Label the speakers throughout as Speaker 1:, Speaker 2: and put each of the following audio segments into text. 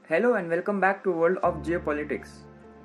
Speaker 1: Hello and welcome back to world of geopolitics.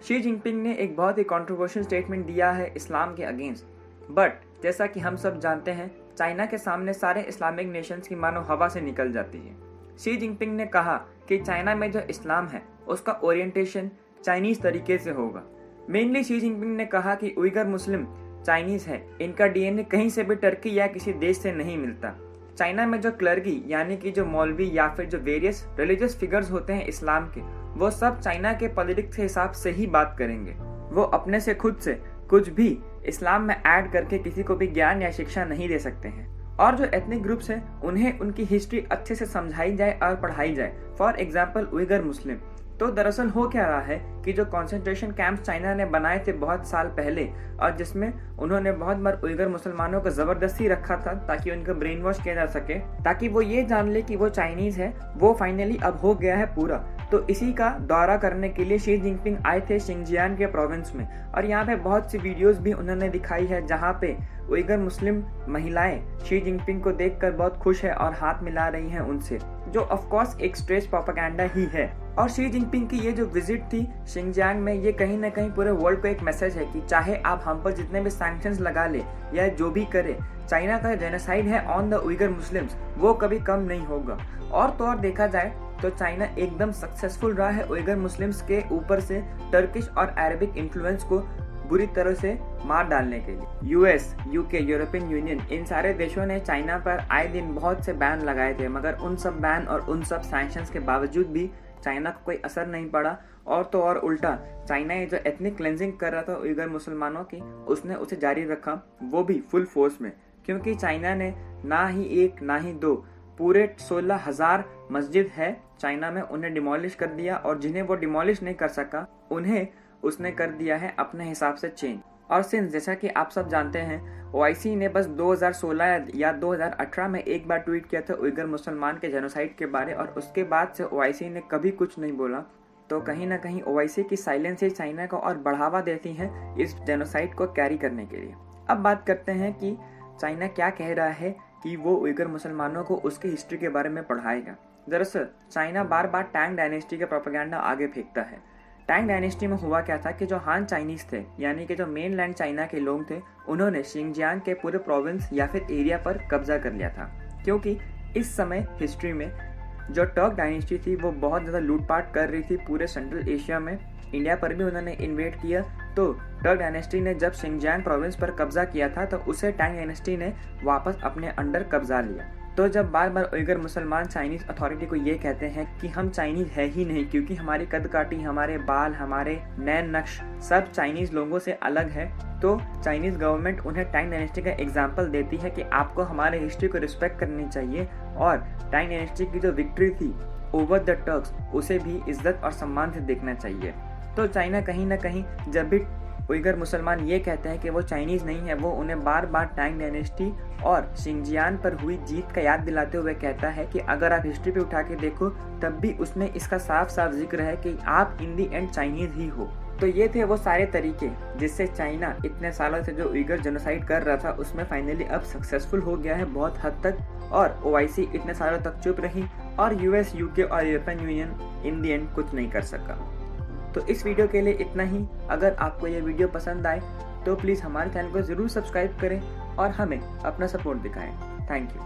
Speaker 1: Xi Jinping ने एक बहुत ही कंट्रोवर्शियल स्टेटमेंट दिया है इस्लाम के अगेंस्ट, बट जैसा कि हम सब जानते हैं चाइना के सामने सारे इस्लामिक नेशंस की मानो हवा से निकल जाती है। शी जिनपिंग ने कहा कि चाइना में जो इस्लाम है उसका ओरिएंटेशन चाइनीज तरीके से होगा। मेनली शी जिनपिंग ने कहा कि उइगर मुस्लिम चाइनीज है, इनका डीएनए कहीं से भी टर्की या किसी देश से नहीं मिलता। चाइना में जो क्लर्गी यानी कि जो मौलवी या फिर जो वेरियस रिलीजियस फिगर्स होते हैं इस्लाम के, वो सब चाइना के पॉलिटिक्स के हिसाब से ही बात करेंगे। वो अपने से खुद से कुछ भी इस्लाम में ऐड करके किसी को भी ज्ञान या शिक्षा नहीं दे सकते हैं। और जो एथनिक ग्रुप्स हैं उन्हें उनकी हिस्ट्री अच्छे से समझाई जाए और पढ़ाई जाए। फॉर एग्जाम्पल उइगर मुस्लिम। तो दरअसल हो क्या रहा है कि जो कंसंट्रेशन कैंप्स चाइना ने बनाए थे बहुत साल पहले, और जिसमें उन्होंने बहुत बार उइगर मुसलमानों को जबरदस्ती रखा था ताकि उनको ब्रेन वॉश किया जा सके, ताकि वो ये जान ले कि वो चाइनीज है, वो फाइनली अब हो गया है पूरा। तो इसी का दौरा करने के लिए शी जिनपिंग आए थे शिंजियान के प्रोविंस में, और यहाँ पे बहुत सी वीडियोस भी उन्होंने दिखाई है जहाँ पे उइगर मुस्लिम महिलाएं शी जिनपिंग को देखकर बहुत खुश है और हाथ मिला रही हैं उनसे, जो ऑफ कोर्स एक स्ट्रेट प्रोपेगेंडा ही है। और शी जिनपिंग की ये जो विजिट थी शिंजियांग में, ये कहीं ना कहीं पूरे वर्ल्ड को एक मैसेज है कि चाहे आप हम पर जितने भी सैंक्शंस लगा ले या जो भी करे, चाइना का जेनोसाइड है ऑन द उइगर मुस्लिम्स वो कभी कम नहीं होगा। और तो और देखा जाए तो चाइना एकदम सक्सेसफुल रहा है उइगर मुस्लिम्स के ऊपर से टर्किश और अरबिक इन्फ्लुएंस को बुरी तरह से मार डालने के लिए। यूएस, यूके, यूरोपियन यूनियन, इन सारे देशों ने चाइना पर आए दिन बहुत से बैन लगाए थे, मगर उन सब बैन और उन सब सैंक्शंस के बावजूद भी चाइना को कोई असर नहीं पड़ा। और तो और उल्टा चाइना ये जो एथनिक क्लेंजिंग कर रहा था उइगर मुसलमानों की, उसने उसे जारी रखा, वो भी फुल फोर्स में। क्योंकि चाइना ने ना ही एक ना ही दो, पूरे 16,000 मस्जिद है चाइना में, उन्हें डिमोलिश कर दिया। और जिन्हें वो डिमोलिश नहीं कर सका उन्हें उसने कर दिया है अपने हिसाब से चेंज। और सिंस जैसा कि आप सब जानते हैं ओआईसी ने बस 2016 या 2018 में एक बार ट्वीट किया था उइगर मुसलमान के जेनोसाइड के बारे, और उसके बाद से ओआईसी ने कभी कुछ नहीं बोला। तो कहीं ना कहीं ओआईसी की साइलेंस ही चाइना को और बढ़ावा देती है इस जेनोसाइड को कैरी करने के लिए। अब बात करते हैं कि चाइना क्या कह रहा है कि वो उइगर मुसलमानों को उसकी हिस्ट्री के बारे में पढ़ाएगा। दरअसल चाइना बार बार टैंग डायनेस्टी का प्रोपेगेंडा आगे फेंकता है। टैंग डायनेस्टी में हुआ क्या था कि जो हान चाइनीज थे यानी कि जो मेन लैंड चाइना के लोग थे, उन्होंने शिंजियांग के पूरे प्रोविंस या फिर एरिया पर कब्जा कर लिया था। क्योंकि इस समय हिस्ट्री में जो टर्क डायनेस्टी थी वो बहुत ज़्यादा लूटपाट कर रही थी पूरे सेंट्रल एशिया में, इंडिया पर भी उन्होंने इन्वेड किया। तो टर्क डायनेस्टी ने जब शिंजियांग प्रोविंस पर कब्जा किया था तो उसे टैंग डायनेस्टी ने वापस अपने अंडर कब्जा लिया। तो जब बार बार उइगर मुसलमान चाइनीज अथॉरिटी को ये कहते हैं कि हम चाइनीज है ही नहीं, क्योंकि हमारी कद काटी, हमारे बाल, हमारे नैन नक्श सब चाइनीज लोगों से अलग है, तो चाइनीज गवर्नमेंट उन्हें टैंग डायनेस्टी का एग्जाम्पल देती है कि आपको हमारे हिस्ट्री को रिस्पेक्ट करनी चाहिए। और टैंग डायनेस्टी की जो विक्ट्री थी ओवर द टर्क्स, उसे भी इज्जत और सम्मान से देखना चाहिए। तो चाइना कहीं ना कहीं जब भी उइगर मुसलमान ये कहते हैं कि वो चाइनीज नहीं है, वो उन्हें बार बार टैंग डायनेस्टी और शिंजियान पर हुई जीत का याद दिलाते हुए कहता है कि अगर आप हिस्ट्री पे उठा के देखो तब भी उसमें इसका साफ साफ जिक्र है कि आप इन दी एंड चाइनीज ही हो। तो ये थे वो सारे तरीके जिससे चाइना इतने सालों से जो उइगर जेनोसाइड कर रहा था उसमें फाइनली अब सक्सेसफुल हो गया है बहुत हद तक, और ओआईसी इतने सालों तक चुप रही और यूएस, यूके और European union in the and कुछ नहीं कर सका। तो इस वीडियो के लिए इतना ही। अगर आपको ये वीडियो पसंद आए तो प्लीज़ हमारे चैनल को ज़रूर सब्सक्राइब करें और हमें अपना सपोर्ट दिखाएं। Thank you.